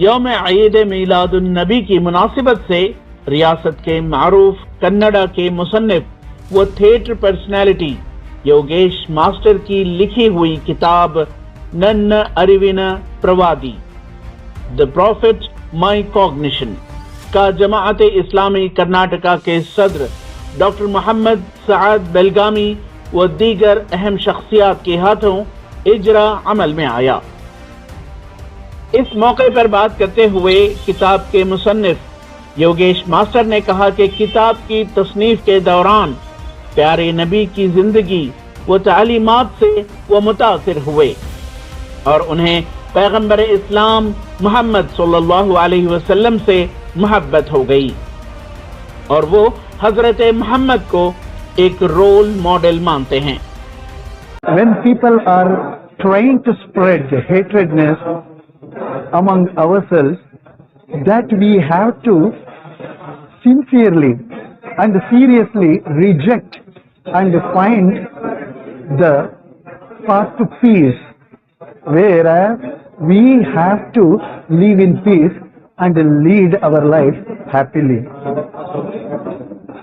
यौम ईद मीलाद नबी की मुनासिबत से रियासत के मारूफ कन्नड़ा के मुसन्निफ व थिएटर पर्सनैलिटी योगेश मास्टर की लिखी हुई किताब नन्न अरिविन प्रवादी द प्रॉफिट माई कॉग्निशन का जमाअत इस्लामी कर्नाटका के सदर डॉक्टर मोहम्मद सआद बेलगामी व दीगर अहम शख्सियात के हाथों इजरा अमल में आया। इस मौके पर बात करते हुए किताब के मुसन्निफ योगेश मास्टर ने कहा कि किताब की तसनीफ के दौरान प्यारे नबी की जिंदगी व तालीमात से वो मुतासिर हुए और उन्हें पैगंबर इस्लाम मोहम्मद सल्लल्लाहु अलैहि वसल्लम से मोहब्बत हो गई और वो हजरत मोहम्मद को एक रोल मॉडल मानते हैं। When people are trying to spread hatredness among ourselves, that we have to sincerely and seriously reject and find the path to peace, whereas we have to live in peace and lead our life happily.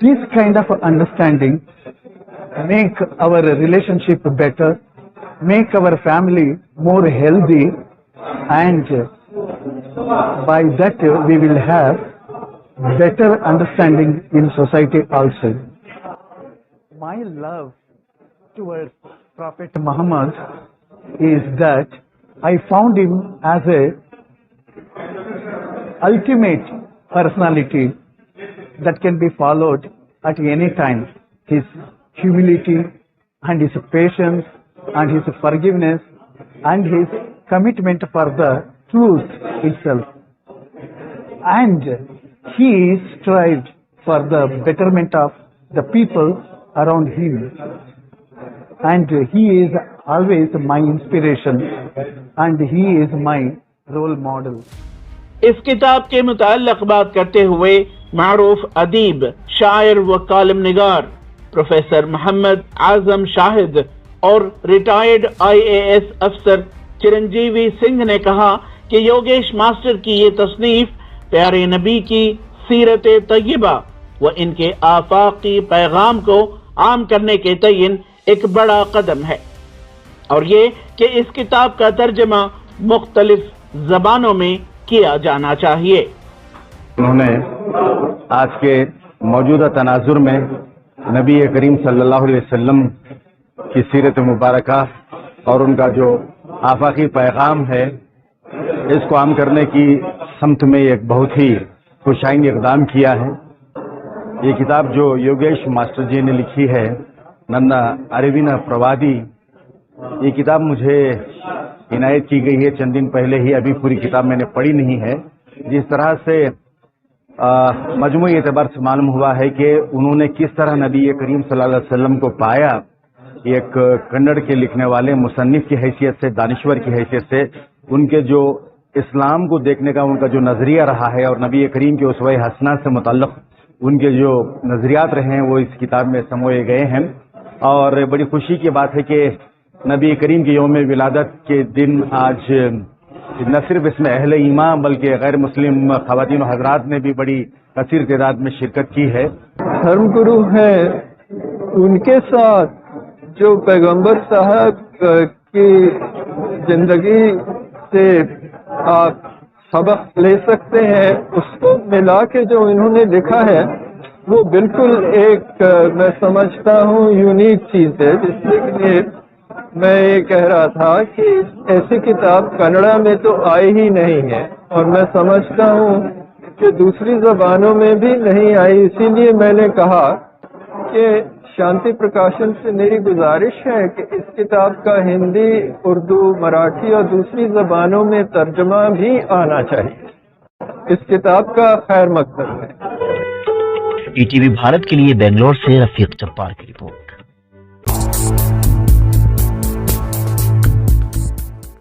This kind of understanding make our relationship better, make our family more healthy, and by that we will have better understanding in society also. My love towards Prophet Muhammad is that I found him as a ultimate personality that can be followed at any time. His humility and his patience and his forgiveness and his commitment for the truth itself. And he strived for the betterment of the people around him. And he is always my inspiration and he is my role model. इस किताब के मुताल्लिक़ बात करते हुए मारूफ अदीब, शायर व कालम निगार professor Mohammad Azam Shahid और retired IAS अफसर चिरंजीवी सिंह ने कहा कि योगेश मास्टर की ये तसनीफ प्यारे नबी की सीरत तय्यबा व इनके आफाकी पैगाम को आम करने के तयन एक बड़ा कदम है और ये कि इस किताब का तर्जमा मुख्तलिफ जबानों में किया जाना चाहिए। उन्होंने आज के मौजूदा तनाजुर में नबी करीम सल्लल्लाहु अलैहि वसल्लम की सीरत मुबारका और उनका जो आफाकी पैगाम है इसको आम करने की समत में एक बहुत ही खुशाइन इक़दाम किया है। ये किताब जो योगेश मास्टर जी ने लिखी है नन्ना अरिविना प्रवादी, ये किताब मुझे इनायत की गई है चंद दिन पहले ही, अभी पूरी किताब मैंने पढ़ी नहीं है। जिस तरह से मजमूई एतबार से मालूम हुआ है कि उन्होंने किस तरह नबी करीम सल्लल्लाहु अलैहि वसल्लम को पाया, एक कन्नड़ के लिखने वाले मुसन्निफ की हैसियत से, दानिश्वर की हैसियत से, उनके जो इस्लाम को देखने का उनका जो नजरिया रहा है और नबी करीम के उसवे हसना से मुतल्लिक़ उनके जो नजरियात रहे हैं वो इस किताब में समोए गए हैं। और बड़ी खुशी की बात है कि नबी करीम के यौम विलादत के दिन आज न सिर्फ इसमें अहले ईमान बल्कि गैर मुस्लिम ख़वातीन और हजरात ने भी बड़ी कसीर तादाद में शिरकत की है। धर्मगुरु हैं, उनके साथ जो पैगंबर साहब की जिंदगी से आप सबक ले सकते हैं, उसको मिला के जो इन्होंने लिखा है वो बिल्कुल एक मैं समझता हूँ यूनिक चीज है, जिसके लिए मैं ये कह रहा था कि ऐसी किताब कन्नड़ा में तो आई ही नहीं है और मैं समझता हूँ कि दूसरी जबानों में भी नहीं आई। इसीलिए मैंने कहा कि शांति प्रकाशन से मेरी गुजारिश है कि इस किताब का हिंदी, उर्दू, मराठी और दूसरी जबानों में तर्जमा भी आना चाहिए। इस किताब का खैर मकसद है। ETV भारत के लिए बेंगलोर से रफीक जब्बार की रिपोर्ट।